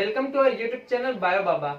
Welcome to our YouTube channel bio Baba.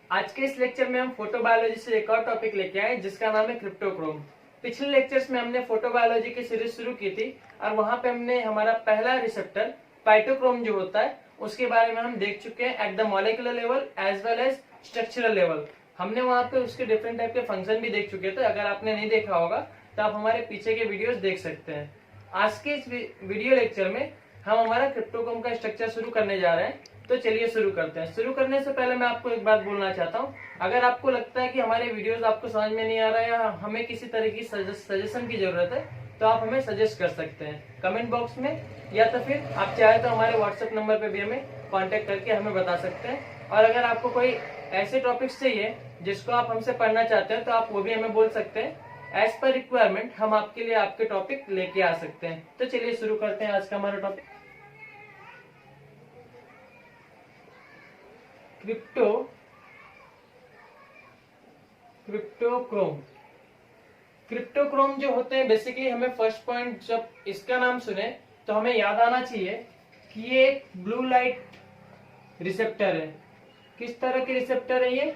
आज के इस लेक्चर में हम फोटो बायोलॉजी से एक और टॉपिक लेके आए जिसका नाम है क्रिप्टोक्रोम। पिछले लेक्चर्स में हमने फोटो बायोलॉजी की सीरीज शुरू की थी और वहां पे हमने हमारा पहला रिसेप्टर फाइटोक्रोम जो होता है उसके बारे में हम देख चुके हैं at the molecular level as well as structural level. हमने वहां पे उसके डिफरेंट टाइप के फंक्शन भी देख चुके थे। अगर आपने नहीं देखा होगा तो आप हमारे पीछे के वीडियोस देख सकते हैं। आज के इस वीडियो लेक्चर में हम हमारा क्रिप्टोक्रोम का स्ट्रक्चर शुरू करने जा रहे हैं। तो चलिए शुरू करते हैं। शुरू करने से पहले मैं आपको एक बात बोलना चाहता हूँ, अगर आपको लगता है कि हमारे वीडियोस आपको समझ में नहीं आ रहा है या हमें किसी तरह की सजेशन की जरूरत है तो आप हमें सजेस्ट कर सकते हैं कमेंट बॉक्स में, या तो फिर आप चाहे तो हमारे व्हाट्सएप नंबर पे भी हमें कांटेक्ट करके हमें बता सकते हैं। और अगर आपको कोई ऐसे टॉपिक्स चाहिए जिसको आप हमसे पढ़ना चाहते हैं तो आप वो भी हमें बोल सकते हैं। एज पर रिक्वायरमेंट हम आपके लिए आपके टॉपिक लेके आ सकते हैं। तो चलिए शुरू करते हैं आज का हमारा टॉपिक क्रिप्टोक्रोम। क्रिप्टोक्रोम जो होते हैं बेसिकली हमें फर्स्ट पॉइंट जब इसका नाम सुने तो हमें याद आना चाहिए कि ये एक ब्लू लाइट रिसेप्टर है। किस तरह के रिसेप्टर है ये?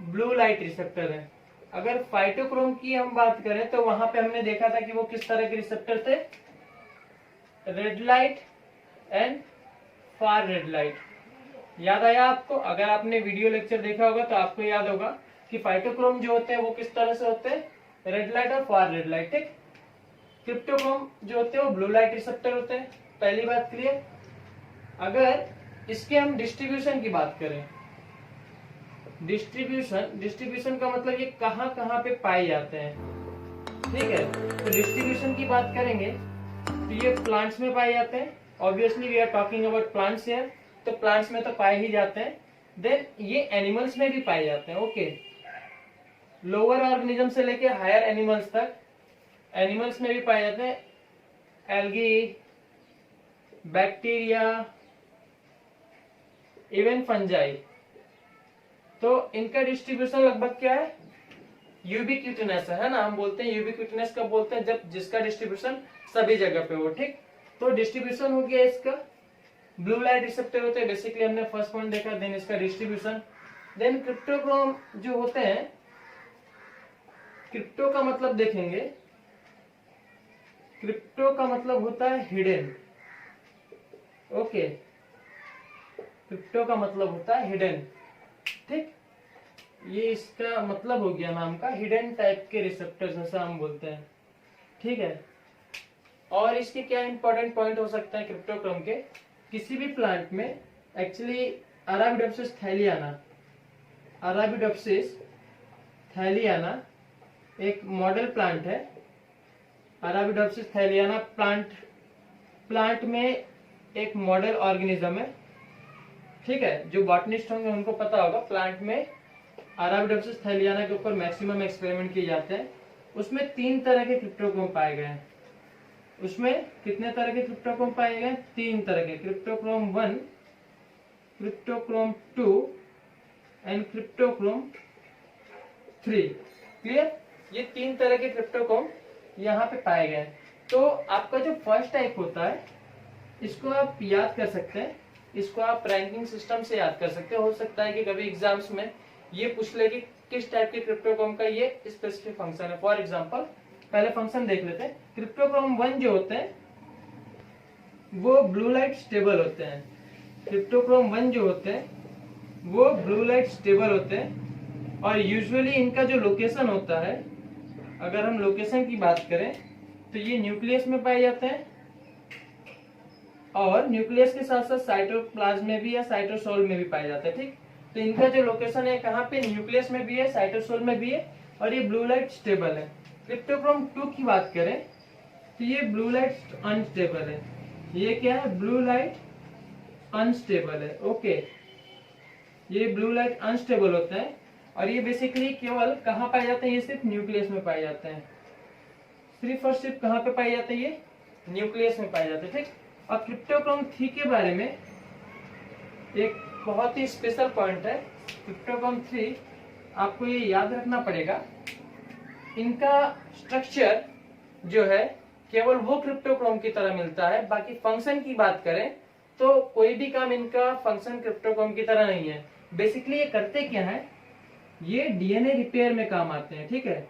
ब्लू लाइट रिसेप्टर है। अगर फाइटोक्रोम की हम बात करें तो वहां पे हमने देखा था कि वो किस तरह के रिसेप्टर थे, red light and far red light. याद आया आपको? अगर आपने वीडियो लेक्चर देखा होगा तो आपको याद होगा कि फाइटोक्रोम जो होते हैं वो किस तरह से होते हैं, रेड लाइट और फार रेड लाइट। ठीक, क्रिप्टोक्रोम जो होते हैं वो ब्लू लाइट रिसेप्टर होते हैं। पहली बात क्लियर। अगर इसके हम डिस्ट्रीब्यूशन की बात करें, डिस्ट्रीब्यूशन का मतलब ये कहां कहां पे पाए जाते हैं। ठीक है, तो डिस्ट्रीब्यूशन की बात करेंगे तो ये प्लांट्स में पाए जाते हैं। Obviously we are talking about plants here, तो प्लांट्स में तो पाए ही जाते हैं। देन ये एनिमल्स में भी पाए जाते हैं। ओके, लोअर ऑर्गेनिज्म से लेके हायर एनिमल्स तक एनिमल्स में भी पाए जाते हैं। Algae, bacteria, even fungi. तो इनका डिस्ट्रीब्यूशन लगभग क्या है, यूबिक्विटनस है ना। हम बोलते हैं यूबिक्विटनस कब बोलते हैं, जब जिसका डिस्ट्रीब्यूशन सभी जगह पे हो। ठीक, तो डिस्ट्रीब्यूशन हो गया इसका। ब्लू लाइट रिसेप्टर होते हैं बेसिकली, हमने फर्स्ट पॉइंट देखा। देन इसका डिस्ट्रीब्यूशन। देन क्रिप्टोक्रोम जो होते हैं, क्रिप्टो का मतलब देखेंगे, क्रिप्टो का मतलब होता है हिडन। ओके, क्रिप्टो का मतलब होता है हिडन। ठीक, ये इसका मतलब हो गया नाम का, हिडन टाइप के रिसेप्टर जैसा हम बोलते हैं। ठीक है, और इसके क्या इंपॉर्टेंट पॉइंट हो सकता है क्रिप्टोक्रोम के? किसी भी प्लांट में एक्चुअली अराबिडोप्सिस थैलियाना एक मॉडल प्लांट है। अराबिडोप्सिस थैलियाना प्लांट में एक मॉडल ऑर्गेनिज्म है। ठीक है, जो बॉटनिस्ट होंगे उनको पता होगा, प्लांट में अराबिडोप्सिस थैलियाना के ऊपर मैक्सिमम एक्सपेरिमेंट किए जाते हैं। उसमें 3 तरह के क्रिप्टोक्रोम पाए गए हैं। उसमें कितने तरह के क्रिप्टोक्रोम पाए गए? 3 तरह के, cryptochrome 1, cryptochrome 2 and cryptochrome 3। Clear? ये 3 तरह के क्रिप्टोक्रोम यहाँ पे पाए गए हैं। तो आपका जो फर्स्ट टाइप होता है इसको आप याद कर सकते हैं, इसको आप रैंकिंग सिस्टम से याद कर सकते हैं। हो सकता है कि कभी एग्जाम्स में ये पूछ ले कि किस टाइप के क्रिप्टोक्रोम का ये स्पेसिफिक फंक्शन है। फॉर एग्जांपल पहले फंक्शन देख लेते हैं। क्रिप्टोक्रोम 1 जो होते हैं वो ब्लू लाइट स्टेबल होते हैं। क्रिप्टोक्रोम 1 जो होते हैं वो ब्लू लाइट स्टेबल होते हैं। और यूजुअली इनका जो लोकेशन होता है, अगर हम लोकेशन की बात करें तो ये न्यूक्लियस में पाए जाते हैं, और न्यूक्लियस के साथ साथ साइटोप्लाज्म में भी या साइटोसोल में भी पाए जाते हैं। ठीक, तो इनका जो लोकेशन है कहाँ पे, न्यूक्लियस में भी है, साइटोसोल में भी है, और ये ब्लू लाइट स्टेबल है। क्रिप्टोक्रोम 2 की बात करें तो ये ब्लू लाइट अनस्टेबल है। ये क्या है? ब्लू लाइट अनस्टेबल है। ओके, ये ब्लू लाइट अनस्टेबल होता है और ये बेसिकली केवल कहाँ पाए जाते हैं? ये सिर्फ न्यूक्लियस में पाए जाते हैं। सिर्फ और सिर्फ कहाँ पे पाए जाते हैं? ये न्यूक्लियस में पाए जाते हैं। ठीक, और क्रिप्टोक्रोम 3 के बारे में एक बहुत ही स्पेशल पॉइंट है। क्रिप्टोक्रोम 3 आपको ये याद रखना पड़ेगा, इनका स्ट्रक्चर जो है केवल वो क्रिप्टोक्रोम की तरह मिलता है। बाकी फंक्शन की बात करें तो कोई भी काम इनका फंक्शन क्रिप्टोग्राम की तरह नहीं है। बेसिकली ये करते क्या है, ये डीएनए रिपेयर में काम आते हैं। ठीक है,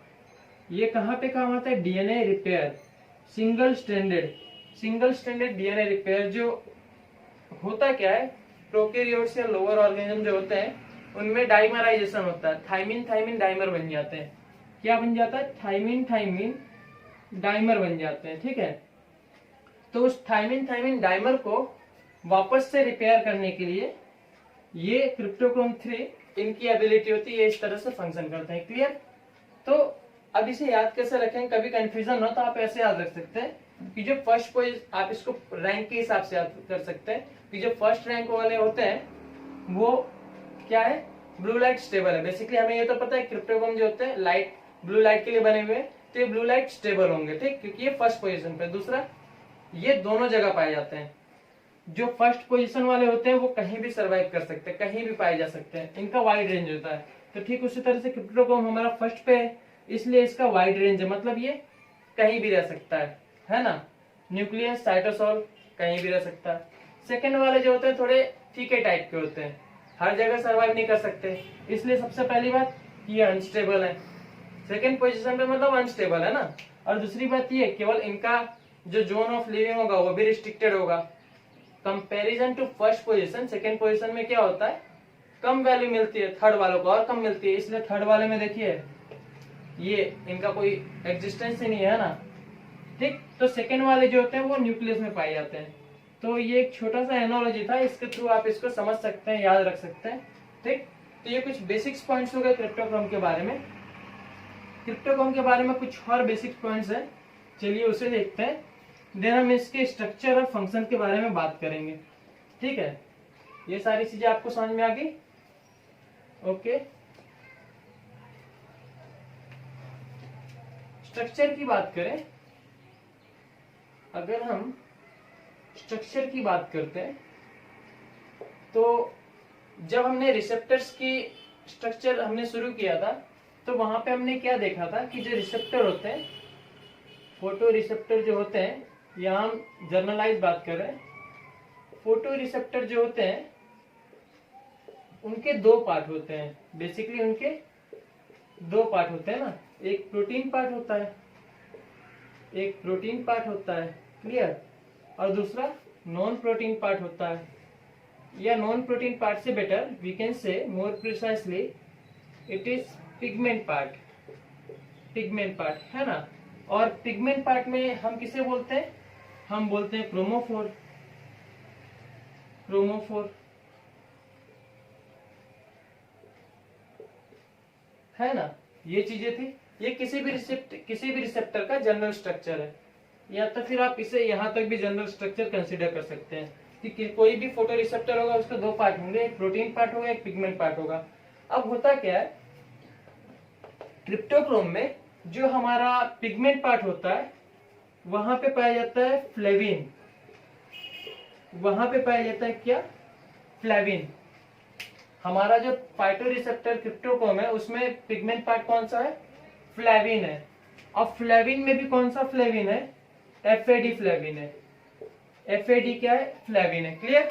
ये कहाँ पे काम आता है, DNA repair, single stranded DNA repair. जो होता क्या है, प्रोकैरियोट्स या लोअर ऑर्गेनिज्म जो होते हैं उनमें डाइमराइजेशन होता है, थाइमिन थाइमिन डाइमर बन जाते हैं। क्या बन जाता है, थाइमिन थाइमिन डाइमर बन जाते हैं। ठीक है, तो उस थाइमिन थाइमिन डाइमर को वापस से रिपेयर करने के लिए ये क्रिप्टोक्रोम 3 इनकी एबिलिटी होती है, इस तरह से फंक्शन करते हैं। क्लियर? तो अब इसे याद कैसे रखें, कभी कंफ्यूजन हो तो आप ऐसे याद रख सकते हैं कि जो फर्स्ट पोजीशन, आप इसको रैंक के हिसाब से याद कर सकते हैं कि जो फर्स्ट रैंक वाले होते हैं वो क्या है, ब्लू लाइट स्टेबल है। बेसिकली हमें ये तो पता है क्रिप्टोग्राम जो होते हैं लाइट, ब्लू लाइट के लिए बने हुए हैं, तो ये ब्लू लाइट स्टेबल होंगे। ठीक, क्योंकि ये फर्स्ट पोजीशन पे। दूसरा, ये दोनों जगह पाए जाते हैं। जो फर्स्ट पोजीशन वाले होते हैं वो कहीं भी सर्वाइव कर सकते हैं, कहीं भी पाए जा सकते हैं, इनका वाइड रेंज होता है। तो ठीक उसी तरह से क्रिप्टोग्राम हमारा फर्स्ट पे है, इसलिए इसका वाइड रेंज है, मतलब ये कहीं भी रह सकता है ना। न्यूक्लियस, साइटोसोल कहीं भी रह सकता है। सेकंड वाले जो होते हैं थोड़े फीके टाइप के होते हैं, हर जगह सर्वाइव नहीं कर सकते, इसलिए सबसे पहली बात ये अनस्टेबल है। सेकंड पोजीशन पे मतलब अनस्टेबल है ना। और दूसरी बात ये, केवल इनका जो जोन ऑफ लिविंग होगा वो भी रिस्ट्रिक्टेड होगा। Comparison to first position, second position में क्या होता है, कम वैल्यू मिलती है, थर्ड वालों को और कम मिलती है, इसलिए थर्ड वाले में देखिए ये इनका कोई एग्जिस्टेंस ही नहीं है ना। ठीक, तो सेकंड वाले जो होते हैं वो न्यूक्लियस में पाए जाते हैं। तो ये एक छोटा सा एनालॉजी था, इसके थ्रू आप इसको समझ सकते हैं, याद रख सकते हैं। ठीक, तो ये कुछ बेसिक्स पॉइंट्स हो गए क्रिप्टोग्राम के बारे में। क्रिप्टोग्राम के बारे में कुछ और बेसिक पॉइंट्स हैं, चलिए उसे देखते हैं, देन हम इसके स्ट्रक्चर और फंक्शन के बारे में बात करेंगे। ठीक है, ये सारी चीजें आपको समझ में आ गई? ओके, स्ट्रक्चर की बात करें, अगर हम स्ट्रक्चर की बात करते हैं तो जब हमने रिसेप्टर्स की स्ट्रक्चर हमने शुरू किया था तो वहां पे हमने क्या देखा था कि जो रिसेप्टर होते हैं, फोटो रिसेप्टर जो होते हैं, यहाँ हम जर्नलाइज बात कर रहे हैं, फोटो रिसेप्टर जो होते हैं उनके दो पार्ट होते हैं। बेसिकली उनके दो पार्ट होते हैं ना, एक प्रोटीन पार्ट होता है, एक प्रोटीन पार्ट होता है, क्लियर, और दूसरा नॉन प्रोटीन पार्ट होता है। या नॉन प्रोटीन पार्ट से better we can say more precisely it is pigment part, pigment part है ना। और पिगमेंट पार्ट में हम किसे बोलते हैं, हम बोलते हैं क्रोमोफोर, क्रोमोफोर है ना। ये चीजें थी, ये किसी भी रिसेप्टर का जनरल स्ट्रक्चर है, या तो फिर आप इसे यहाँ तक भी जनरल स्ट्रक्चर कंसीडर कर सकते हैं कि कोई भी फोटो रिसेप्टर होगा उसके दो पार्ट होंगे, एक प्रोटीन पार्ट होगा, एक पिगमेंट पार्ट होगा। अब होता क्या है, क्रिप्टोक्रोम में जो हमारा पिगमेंट पार्ट होता है वहां पे पाया जाता है फ्लेविन, वहां पे पाया जाता है क्या, फ्लेविन। हमारा जो फाइटो रिसेप्टर क्रिप्टोक्रोम है उसमें पिगमेंट पार्ट कौन सा है, फ्लेविन है। और फ्लेविन में भी कौन सा फ्लेविन है, एफएडी फ्लेविन है। एफएडी क्या है, फ्लेविन है। क्लियर,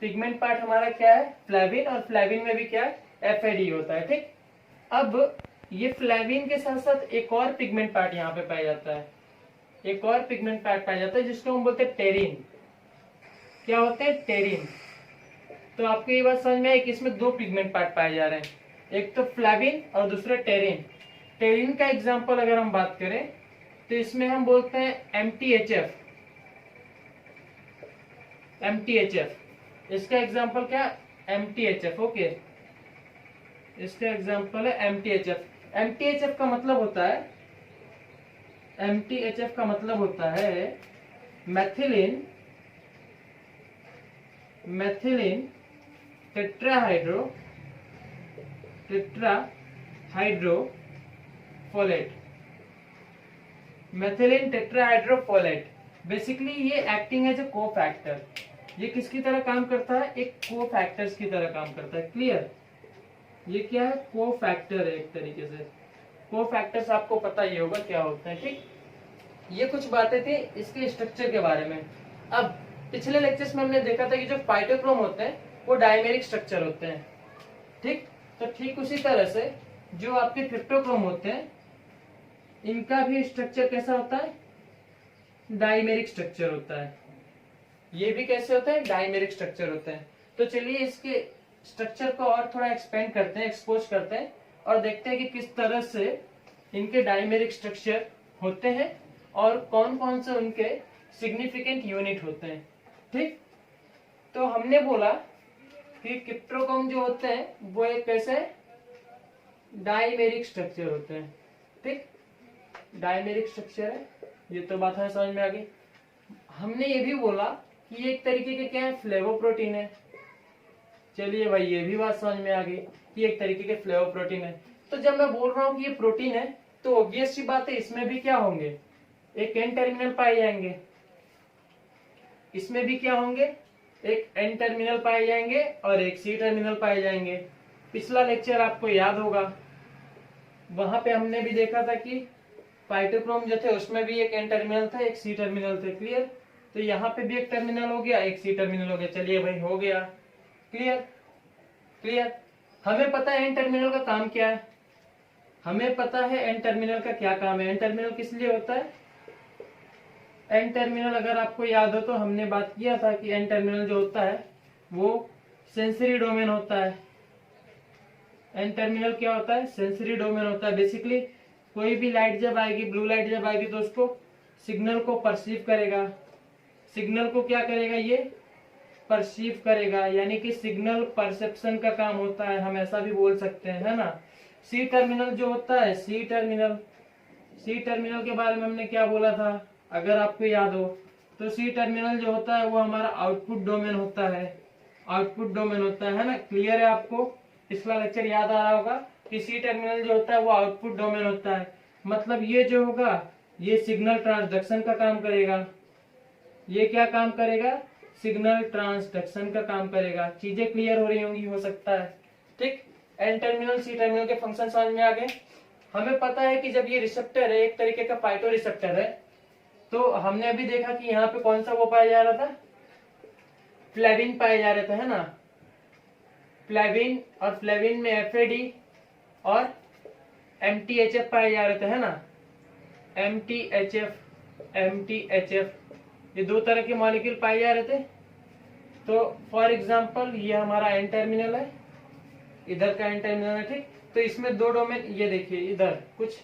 पिगमेंट पार्ट हमारा क्या है, फ्लेविन, और फ्लेविन में भी क्या है, एफएडी होता है। ठीक, अब ये फ्लेविन के साथ साथ एक और पिगमेंट पार्ट यहाँ पे पाया जाता है, एक और पिगमेंट पार्ट पाया जाता है जिसको हम बोलते हैं टेरिन। क्या होते हैं, टेरिन। तो आपको ये बात समझ में आई कि इसमें दो पिगमेंट पार्ट पाए जा रहे हैं, एक तो फ्लेविन और दूसरा टेरिन। टेरिन का एग्जांपल अगर हम बात करें तो इसमें हम बोलते हैं एमटीएचएफ, एमटीएचएफ। इसका एग्जांपल क्या, एमटीएचएफ। ओके, इसका एग्जांपल है एमटीएचएफ। एमटीएचएफ का मतलब होता है, एमटीएचएफ का मतलब होता है मैथिलीन, मैथिलीन टेट्राहाइड्रो, टेट्राहाइड्रोफोलेट, मैथिलीन टेट्राहाइड्रोफोलेट। बेसिकली ये एक्टिंग एज ए कोफैक्टर, ये किसकी तरह काम करता है, एक कोफैक्टर्स की तरह काम करता है। क्लियर, ये क्या है, कोफैक्टर है एक तरीके से। कोफैक्टर्स आपको पता ही होगा क्या होते हैं। ठीक, ये कुछ बातें थी इसके स्ट्रक्चर के बारे में। अब पिछले लेक्चर्स में हमने देखा था कि जो फाइटोक्रोम होते हैं वो डायमेरिक स्ट्रक्चर होते हैं, ठीक। तो ठीक उसी तरह से जो आपके क्रिप्टोक्रोम होते हैं इनका भी स्ट्रक्चर कैसा होता है, डायमेरिक स्ट्रक्चर होता है। ये भी कैसे होता है, डायमेरिक स्ट्रक्चर होता है। तो चलिए इसके स्ट्रक्चर को और थोड़ा एक्सपेंड करते हैं, एक्सपोज करते हैं और देखते हैं कि किस तरह से इनके डायमेरिक स्ट्रक्चर होते हैं और कौन कौन से उनके सिग्निफिकेंट यूनिट होते हैं, ठीक। तो हमने बोला कि क्रिप्टोक्रोम जो होते हैं वो एक कैसे डायमेरिक स्ट्रक्चर होते हैं, ठीक। डायमेरिक स्ट्रक्चर है, ये तो बात है समझ में आ गई। हमने ये भी बोला कि एक तरीके के क्या है, फ्लेवोप्रोटीन है। चलिए भाई ये भी बात समझ में आ गई कि एक तरीके के फ्लेवोप्रोटीन है। तो जब मैं बोल रहा हूँ कि ये प्रोटीन है तो ऑब्वियस सी बात है इसमें भी क्या होंगे, एक एन टर्मिनल पाए जाएंगे। इसमें भी क्या होंगे, एक एन टर्मिनल पाए जाएंगे और एक सी टर्मिनल पाए जाएंगे। पिछला लेक्चर आपको याद होगा, वहां पे हमने भी देखा था कि फाइटोक्रोम जो थे उसमें भी एक एन टर्मिनल था, एक सी टर्मिनल थे, क्लियर। तो यहाँ पे भी एक टर्मिनल हो गया, एक सी टर्मिनल हो गया। चलिए भाई हो गया, क्लियर क्लियर। हमें पता है एन टर्मिनल का काम क्या है, हमें पता है एन टर्मिनल का क्या काम है। एन टर्मिनल किस लिए होता है, एन टर्मिनल अगर आपको याद हो तो हमने बात किया था कि एन टर्मिनल जो होता है वो सेंसरी डोमेन होता है। एन टर्मिनल क्या होता है, सेंसरी डोमेन होता है। बेसिकली कोई भी लाइट जब आएगी, ब्लू लाइट जब आएगी तो उसको सिग्नल को परसीव करेगा, सिग्नल को क्या करेगा, ये परसीव करेगा, यानी कि सिग्नल परसेप्शन का काम होता है, हम ऐसा भी बोल सकते हैं, है ना। सी टर्मिनल जो होता है, सी टर्मिनल, सी टर्मिनल के बारे में हमने क्या बोला था अगर आपको याद हो तो, सी टर्मिनल जो होता है वो हमारा आउटपुट डोमेन होता है, आउटपुट डोमेन होता है ना। क्लियर है आपको, पिछला लेक्चर याद आ रहा होगा कि सी टर्मिनल जो होता है वो आउटपुट डोमेन होता है। मतलब ये जो होगा ये सिग्नल ट्रांसडक्शन का काम करेगा। ये क्या काम करेगा, सिग्नल ट्रांसडक्शन का काम करेगा। चीजें क्लियर हो रही होंगी हो सकता है, ठीक। एन टर्मिनल सी टर्मिनल के फंक्शन समझ में आ गए। हमें पता है कि जब ये रिसेप्टर है, एक तरीके का फाइटो रिसेप्टर है, तो हमने अभी देखा कि यहाँ पे कौन सा वो पाया जा रहा था, फ्लेविन पाए जा रहे थे, है ना। फ्लेविन, और फ्लेविन में एफएडी और एमटीएचएफ पाए जा रहे थे, है ना। एमटीएचएफ, एमटीएचएफ, ये दो तरह के मॉलिक्यूल पाए जा रहे थे। तो फॉर एग्जांपल ये हमारा एन टर्मिनल है, इधर का एन टर्मिनल है, ठीक। तो इसमें दो डोमेन, ये देखिए इधर कुछ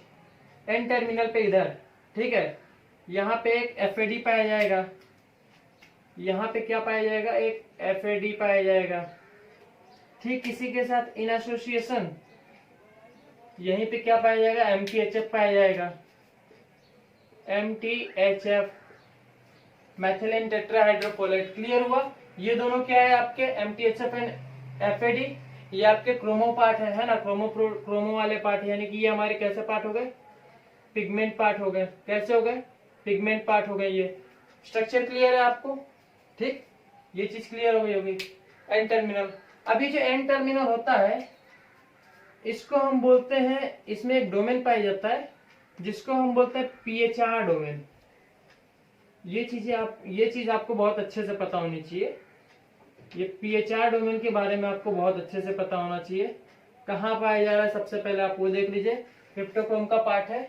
एन टर्मिनल पे इधर, ठीक है, यहाँ पे एक एफएडी पाया जाएगा, यहाँ पे क्या पाया जाएगा, एक एफएडी पाया जाएगा, ठीक। इसी के साथ इन एसोसिएशन यहीं पे क्या पाया जाएगा, एमटीएचएफ पाया जाएगा, एमटीएचएफ, मैथिलीन टेट्राहाइड्रोफोलेट। क्लियर हुआ, ये दोनों क्या है आपके, एमटीएचएफ एंड एफएडी, ये आपके क्रोमो पार्ट है ना, क्रोमो वाले पार्ट, यानी कि ये हमारे कैसे पार्ट हो गए, पिगमेंट पार्ट हो गए। कैसे हो गए, पिगमेंट पार्ट हो गए। ये स्ट्रक्चर क्लियर है आपको, ठीक, ये चीज क्लियर हो गई होगी। एन टर्मिनल, अभी जो एन टर्मिनल होता है इसको हम बोलते हैं, इसमें एक डोमेन पाया जाता है जिसको हम बोलते हैं पीएचआर डोमेन। ये चीज आपको बहुत अच्छे से पता होनी चाहिए। ये पीएचआर डोमेन के बारे में आपको बहुत अच्छे से पता होना चाहिए। कहाँ पाया जा रहा है, सबसे पहले आप वो देख लीजिए, क्रिप्टोक्रोम का पार्ट है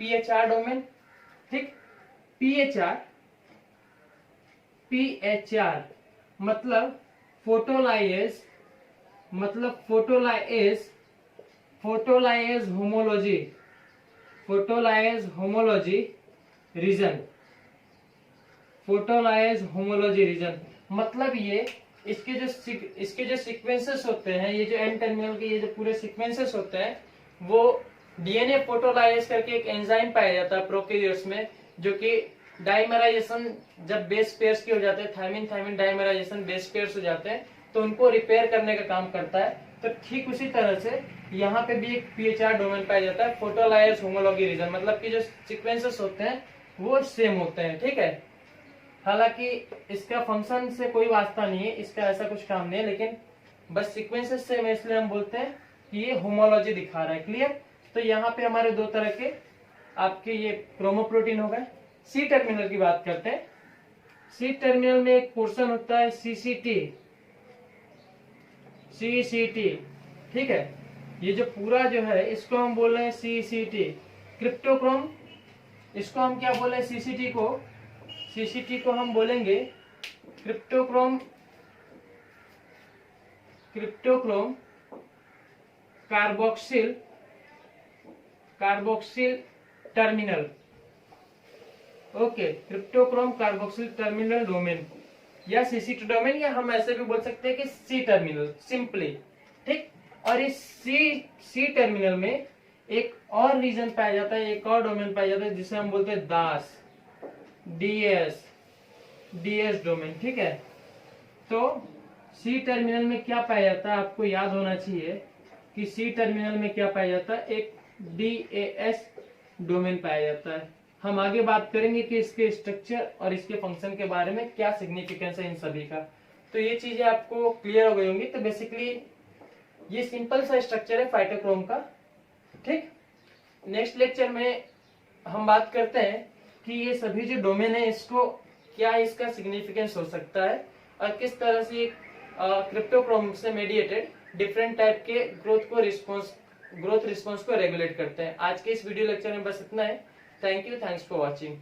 पीएचआर डोमेन, ठीक। पीएचआर, पीएचआर मतलब फोटोलाइएज, मतलब photolyase, photolyase homology, photolyase homology region, photolyase homology region. मतलब ये इसके जो सीक्वेंसेस होते हैं, ये जो एन टर्मिनल के ये जो पूरे सीक्वेंसेस होते हैं, वो डीएनए फोटोलाइज करके एक एंजाइम पाया जाता है प्रोकैरियोट्स में, जो कि डाइमराइजेशन जब बेस पेयर्स के हो जाते हैं, thymine thymine dimerisation base pairs हो जाते हैं, तो उनको रिपेयर करने का काम करता है। तो ठीक उसी तरह से यहाँ पे भी एक पीएचआर डोमेन पाया जाता है, फोटोलाइज होमोलॉजी रीजन। मतलब कि जो सीक्वेंसेस होते हैं वो सेम होते हैं, ठीक है। हालांकि इसका फंक्शन से कोई वास्ता नहीं है, इसका ऐसा कुछ काम नहीं है, लेकिन बस सीक्वेंसेस सेम है इसलिए हम बोलते हैं कि ये होमोलॉजी दिखा रहा है। क्लियर। तो यहाँ पे हमारे दो तरह के आपके ये क्रोमोप्रोटीन हो गए। सी टर्मिनल की बात करते हैं। सी टर्मिनल में एक पोर्शन होता है सीसीटी, सीसीटी, ठीक है। ये जो पूरा जो है इसको हम बोल रहे हैं सीसीटी, क्रिप्टोक्रोम। इसको हम क्या बोले, सीसीटी को, सीसीटी को हम बोलेंगे cryptochrome, cryptochrome carboxyl, carboxyl terminal. Okay, cryptochrome carboxyl terminal domain या सीसीटी डोमेन, या हम ऐसे भी बोल सकते हैं कि सी टर्मिनल सिंपली, ठीक। और इस सी टर्मिनल में एक और रीजन पाया जाता है, एक और डोमेन पाया जाता है जिसे हम बोलते हैं दास, डीएस, डीएस डोमेन, ठीक है। तो सी टर्मिनल में क्या पाया जाता है, आपको याद होना चाहिए कि सी टर्मिनल में क्या पाया जाता है, एक डीएस डोमेन पाया जाता है। हम आगे बात करेंगे कि इसके स्ट्रक्चर और इसके फंक्शन के बारे में क्या सिग्निफिकेंस है इन सभी का। तो ये चीजें आपको क्लियर हो गई होंगी। तो बेसिकली ये सिंपल सा स्ट्रक्चर है फाइटोक्रोम का, ठीक। नेक्स्ट लेक्चर में हम बात करते हैं कि ये सभी जो डोमेन है इसको क्या इसका सिग्निफिकेंस हो सकता है और किस तरह से क्रिप्टोक्रोम से मेडिएटेड डिफरेंट टाइप के ग्रोथ रिस्पॉन्स को रेगुलेट करते हैं। आज के इस वीडियो लेक्चर में बस इतना है। Thank you, thanks for watching.